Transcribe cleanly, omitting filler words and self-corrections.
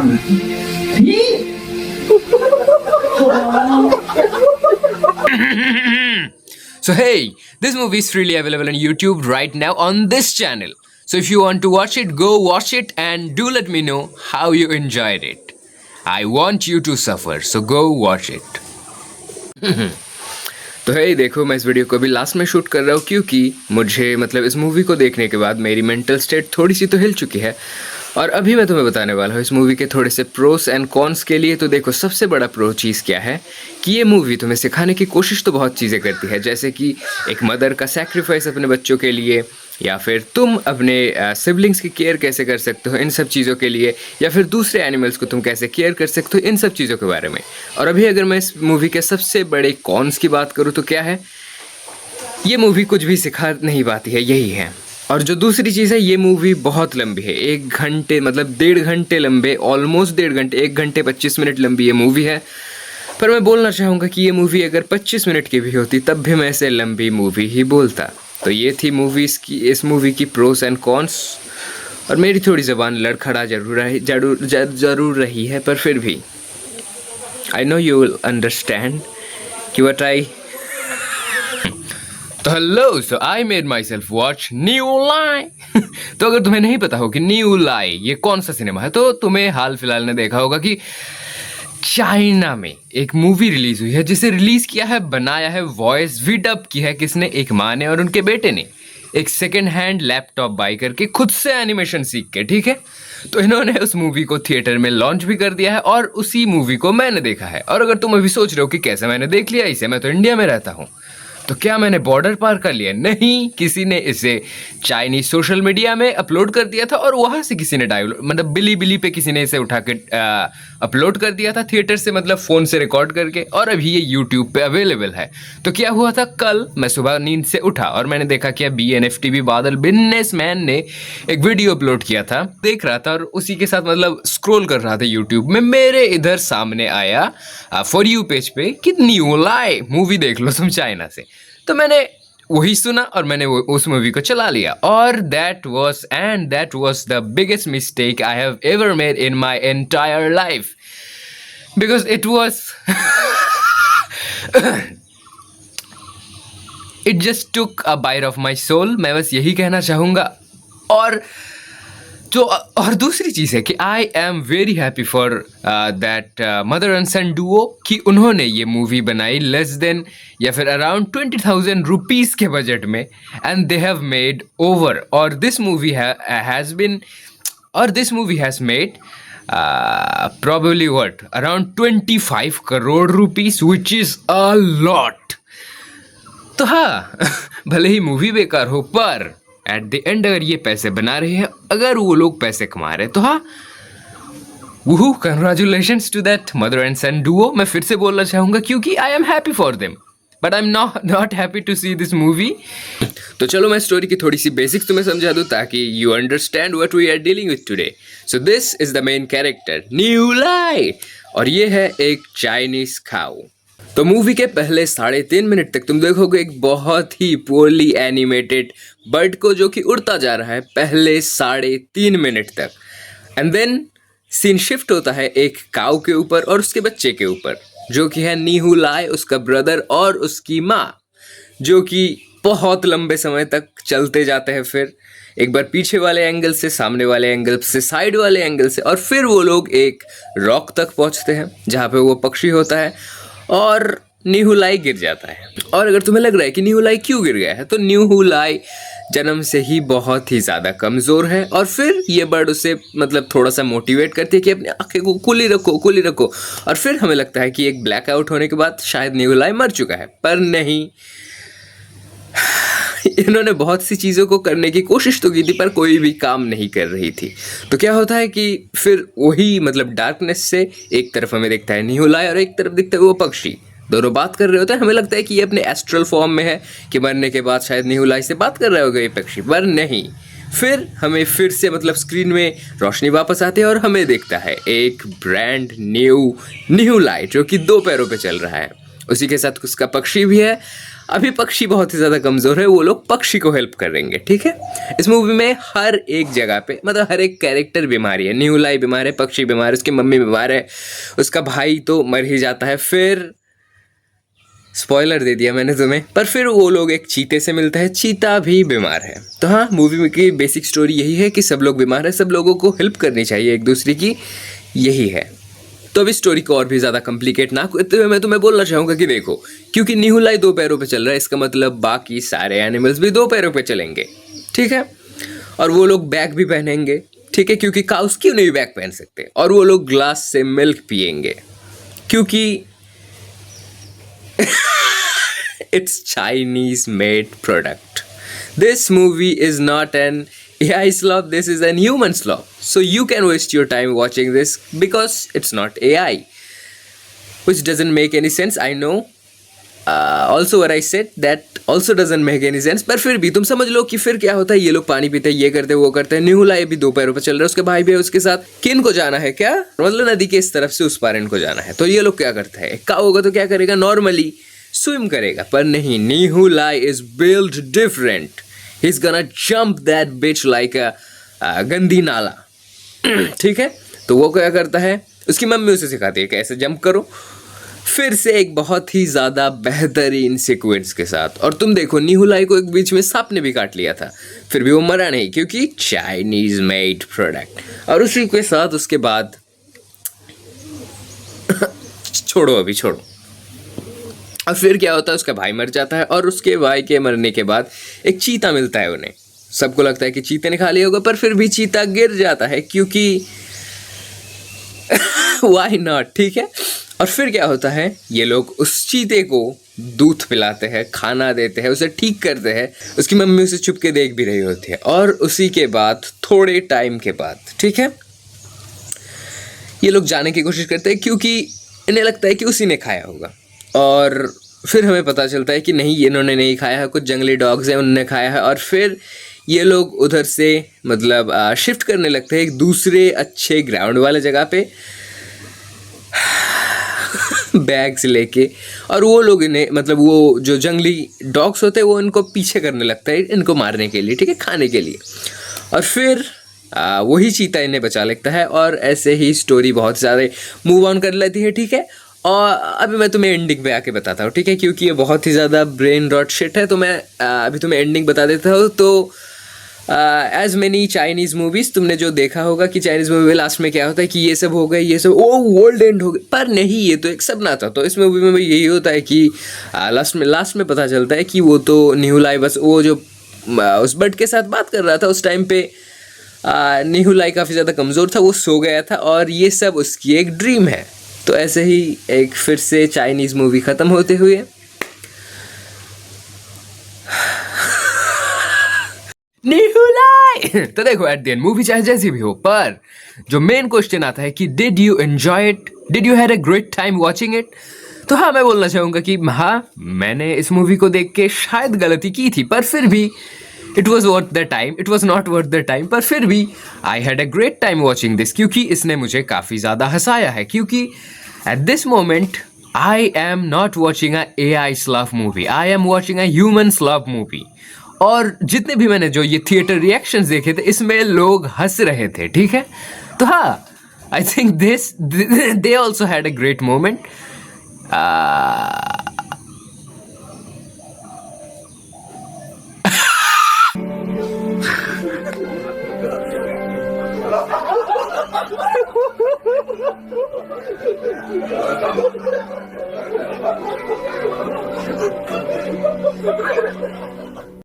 So hey, this movie is freely available on YouTube right now on this channel. So if you want to watch it, go watch it and do let me know how you enjoyed it. I want you to suffer, so go watch it. तो hey, देखो मैं इस video को अभी last में shoot कर रहा हूँ क्योंकि मुझे मतलब इस मूवी को देखने के बाद मेरी मेंटल स्टेट थोड़ी सी तो हिल चुकी है और अभी मैं तुम्हें बताने वाला हूँ इस मूवी के थोड़े से प्रोस एंड कॉन्स के लिए। तो देखो सबसे बड़ा प्रो चीज़ क्या है कि ये मूवी तुम्हें सिखाने की कोशिश तो बहुत चीज़ें करती है, जैसे कि एक मदर का सैक्रिफाइस अपने बच्चों के लिए, या फिर तुम अपने सिबलिंग्स की केयर कैसे कर सकते हो इन सब चीज़ों के लिए, या फिर दूसरे एनिमल्स को तुम कैसे केयर कर सकते हो इन सब चीज़ों के बारे में। और अभी अगर मैं इस मूवी के सबसे बड़े कॉन्स की बात करूँ तो क्या है, ये मूवी कुछ भी सिखा नहीं पाती है, यही है। और जो दूसरी चीज़ है, ये मूवी बहुत लंबी है, 1 घंटे मतलब 1.5 घंटे लंबे, ऑलमोस्ट 1.5 घंटे, 1 घंटे 25 मिनट लंबी ये मूवी है। पर मैं बोलना चाहूँगा कि ये मूवी अगर 25 मिनट की भी होती तब भी मैं इसे लंबी मूवी ही बोलता। तो ये थी इस मूवी की प्रोस एंड कॉन्स। और मेरी थोड़ी ज़बान लड़खड़ा जरूर रही है, पर फिर भी I know you will understand कि व्हाट आई। तो hello, so I made myself watch न्यू लाई। तो अगर तुम्हें नहीं पता हो कि न्यू लाई ये कौन सा सिनेमा है, तो तुम्हें हाल फिलहाल ने देखा होगा कि चाइना में एक मूवी रिलीज हुई है जिसे रिलीज किया है, बनाया है, वॉइस भी डब की है किसने, एक माँ ने और उनके बेटे ने, एक सेकेंड हैंड लैपटॉप बाई करके खुद से एनिमेशन सीख के, ठीक है। तो इन्होंने उस मूवी को थिएटर में लॉन्च भी कर दिया है और उसी मूवी को मैंने देखा है। और अगर तुम अभी सोच रहे हो कि कैसे मैंने देख लिया इसे, मैं तो इंडिया में रहता हूँ, तो क्या मैंने बॉर्डर पार कर लिया? नहीं, किसी ने इसे चाइनीज सोशल मीडिया में अपलोड कर दिया था और वहां से किसी ने मतलब बिली पे किसी ने इसे उठा के अपलोड कर दिया था थिएटर से, मतलब फ़ोन से रिकॉर्ड करके, और अभी ये यूट्यूब पे अवेलेबल है। तो क्या हुआ था, कल मैं सुबह नींद से उठा और मैंने देखा कि BNFTV बादल बिजनेसमैन ने एक वीडियो अपलोड किया था, देख रहा था और उसी के साथ मतलब स्क्रॉल कर रहा था यूट्यूब में, मेरे इधर सामने आया फॉर यू पेज पे कि न्यू लाई मूवी देख लो तुम चाइना से। तो मैंने वही सुना और मैंने उस मूवी को चला लिया, और that was the biggest mistake I have ever made in my entire life, because it was it just took a bite of my soul. मैं बस यही कहना चाहूँगा। और दूसरी चीज़ है कि I am very happy for that mother and son duo कि उन्होंने ये मूवी बनाई लेस देन या फिर अराउंड 20,000 रुपीज़ के बजट में, and they have made over, और this movie has made probably what around 25 crore rupees, which is a lot। तो हाँ, भले ही मूवी बेकार हो, पर एट द एंड अगर ये पैसे बना रहे हैं, अगर वो लोग पैसे कमा रहे हैं, तो हाँ, woohoo, congratulations to that mother and son duo. मैं फिर से बोलना चाहूँगा क्योंकि I am happy for them, but I am not happy to see this movie. तो चलो मैं स्टोरी की थोड़ी सी बेसिक्स तुम्हें समझा दूँ ताकि you understand what we are dealing with today. So this is the main character न्यू लाई, और ये है एक चाइनीज काऊ। तो मूवी के पहले 3.5 मिनट तक तुम देखोगे एक बहुत ही पोरली एनिमेटेड बर्ड को जो कि उड़ता जा रहा है पहले 3.5 मिनट तक, एंड देन सीन शिफ्ट होता है एक काऊ के ऊपर और उसके बच्चे के ऊपर, जो कि है नीहू लाई, उसका ब्रदर और उसकी माँ, जो कि बहुत लंबे समय तक चलते जाते हैं। फिर एक बार पीछे वाले एंगल से, सामने वाले एंगल से, साइड वाले एंगल से, और फिर वो लोग एक रॉक तक पहुंचते हैं जहाँ पे वो पक्षी होता है और न्यू लाई गिर जाता है। और अगर तुम्हें लग रहा है कि न्यू लाई क्यों गिर गया है, तो न्यू लाई जन्म से ही बहुत ही ज़्यादा कमज़ोर है, और फिर ये बर्ड उसे मतलब थोड़ा सा मोटिवेट करती है कि अपनी आँखें को खुली रखो, और फिर हमें लगता है कि एक ब्लैकआउट होने के बाद शायद न्यू लाई मर चुका है, पर नहीं। इन्होंने बहुत सी चीज़ों को करने की कोशिश तो की थी पर कोई भी काम नहीं कर रही थी। तो क्या होता है कि फिर वही मतलब डार्कनेस से एक तरफ हमें दिखता है न्यू लाई और एक तरफ दिखता है वो पक्षी, दोनों बात कर रहे होते हैं। हमें लगता है कि ये अपने एस्ट्रल फॉर्म में है, कि मरने के बाद शायद न्यू लाई से बात कर रहा होगा ये पक्षी, पर नहीं। फिर हमें फिर से मतलब स्क्रीन में रोशनी वापस आती है और हमें दिखता है एक ब्रांड न्यू लाई जो कि 2 पैरों पे चल रहा है, उसी के साथ उसका पक्षी भी है। अभी पक्षी बहुत ही ज़्यादा कमज़ोर है, वो लोग पक्षी को हेल्प करेंगे, ठीक है। इस मूवी में हर एक जगह पे मतलब हर एक कैरेक्टर बीमारी है। न्यूलाई बीमार है, पक्षी बीमार है, उसकी मम्मी बीमार है, उसका भाई तो मर ही जाता है, फिर स्पॉइलर दे दिया मैंने तुम्हें, पर फिर वो लोग एक चीते से मिलता है, चीता भी बीमार है। तो हाँ, मूवी की बेसिक स्टोरी यही है कि सब लोग बीमार है, सब लोगों को हेल्प करनी चाहिए एक दूसरे की, यही है। तो अभी स्टोरी को और भी ज़्यादा कॉम्प्लिकेट ना करते हुए मैं तुम्हें बोलना चाहूँगा कि देखो, क्योंकि निहुलाई 2 पैरों पे चल रहा है, इसका मतलब बाकी सारे एनिमल्स भी 2 पैरों पे चलेंगे, ठीक है। और वो लोग बैग भी पहनेंगे, ठीक है, क्योंकि काउस क्यों नहीं बैग पहन सकते। और वो लोग ग्लास से मिल्क पिएंगे, क्योंकि it's Chinese made product. This movie is not an AI sloth, this is an human sloth. So you can waste your time watching this because it's not AI. Which doesn't make any sense, I know. Also what I said, that also doesn't make any sense. पर फिर भी तुम समझ लो कि फिर क्या होता है, ये लोग पानी पीते हैं, ये करते हैं, वो करते हैं। निहुलाई भी 2 पैरों पर चल रहा है, उसके भाई भी है उसके साथ। किन को जाना है क्या, मतलब नदी के इस तरफ से उस पार इनको जाना है। तो ये लोग क्या करते हैं, काऊ होगा तो क्या करेगा, नॉर्मली स्विम करेगा, पर नहीं, निहुलाई is build different. He's gonna jump that bitch like a गंदी नाला, ठीक है। तो वो क्या करता है, उसकी मम्मी उसे सिखाती है कैसे जंप करो, फिर से एक बहुत ही ज़्यादा बेहतरीन सीक्वेंस के साथ। और तुम देखो, निहुलाई को एक बीच में सांप ने भी काट लिया था, फिर भी वो मरा नहीं, क्योंकि चाइनीज मेड प्रोडक्ट। और उसी के साथ उसके बाद छोड़ो, अभी छोड़ो। और फिर क्या होता है, उसका भाई मर जाता है, और उसके भाई के मरने के बाद एक चीता मिलता है उन्हें। सबको लगता है कि चीते ने खा लिया होगा, पर फिर भी चीता गिर जाता है, क्योंकि व्हाई नॉट, ठीक है। और फिर क्या होता है, ये लोग उस चीते को दूध पिलाते हैं, खाना देते हैं, उसे ठीक करते हैं। उसकी मम्मी उसे छुप के देख भी रही होती है। और उसी के बाद थोड़े टाइम के बाद, ठीक है, ये लोग जाने की कोशिश करते हैं, क्योंकि इन्हें लगता है कि उसी ने खाया होगा। और फिर हमें पता चलता है कि नहीं, ये इन्होंने नहीं खाया है, कुछ जंगली डॉग्स हैं, उन्होंने खाया है। और फिर ये लोग उधर से मतलब शिफ्ट करने लगते हैं एक दूसरे अच्छे ग्राउंड वाले जगह पे बैग्स लेके। और वो लोग इन्हें मतलब वो जो जंगली डॉग्स होते हैं वो इनको पीछे करने लगता है, इनको मारने के लिए, ठीक है, खाने के लिए। और फिर वही चीता इन्हें बचा लेता है, और ऐसे ही स्टोरी बहुत ज़्यादा मूव ऑन कर लेती है, ठीक है। और अभी मैं तुम्हें एंडिंग पे आके बताता हूँ, ठीक है, क्योंकि ये बहुत ही ज़्यादा ब्रेन रॉट शिट है। तो मैं अभी तुम्हें एंडिंग बता देता हूँ। तो एज मेनी चाइनीज़ मूवीज़, तुमने जो देखा होगा कि चाइनीज़ मूवी में लास्ट में क्या होता है कि ये सब हो गए, ये सब ओ वर्ल्ड एंड हो गए, पर नहीं, ये तो एक सपना था। तो इस मूवी में भी यही होता है कि लास्ट में पता चलता है कि वो तो निहुलाई बस वो जो उस बर्ड के साथ बात कर रहा था, उस टाइम पे निहुलाई काफ़ी ज़्यादा कमज़ोर था, वो सो गया था, और ये सब उसकी एक ड्रीम है। तो ऐसे ही एक फिर से चाइनीज़ मूवी ख़त्म होते हुए निहुलाई। तो देखो, एट द एंड मूवी चाहे जैसी भी हो, पर जो मेन क्वेश्चन आता है कि did you enjoy it, did you had a great time watching it. तो हाँ, मैं बोलना चाहूँगा कि हाँ, मैंने इस मूवी को देख के शायद गलती की थी, पर फिर भी it was worth the time, it was not worth the time, पर फिर भी I had a great time watching this, क्योंकि इसने मुझे काफ़ी ज़्यादा हंसाया है। क्योंकि at this moment I am not watching a AI slop movie, I am watching a human slop movie. और जितने भी मैंने जो ये थिएटर रिएक्शंस देखे थे, इसमें लोग हंस रहे थे, ठीक है। तो हाँ, I think they also had a great moment.